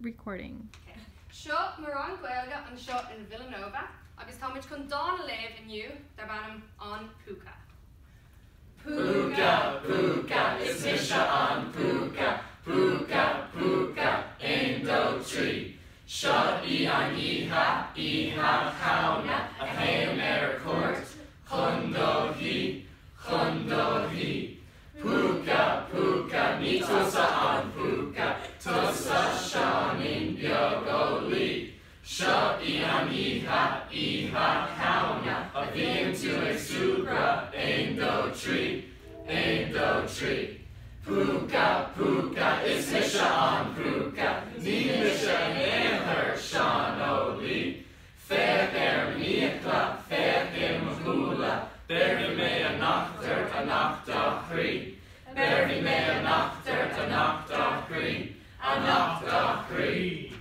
recording. Okay. Seo Moran Gaeilge an seo in Villanova, agus tá muid chun dána léamh inniu dar bannam an Puka. Puka, Puka, is Misha an Puka, Puka, Puka, Indo tree. Shut an Iha, Hauna, a Hail Mary court, Hundo he, Puka, Puka, ni tusa an Puka, tusa shanin biogoli. Shut an Iha, Hauna, a Vim to a Supra, Indo tree. Puka, Puka, is Misha an Puka, ni Misha in her Sean Oli. Fair Miakla, fair Mahula, Berry me a nachter, a nachtachri. Berry me a nachter, a nachtachri.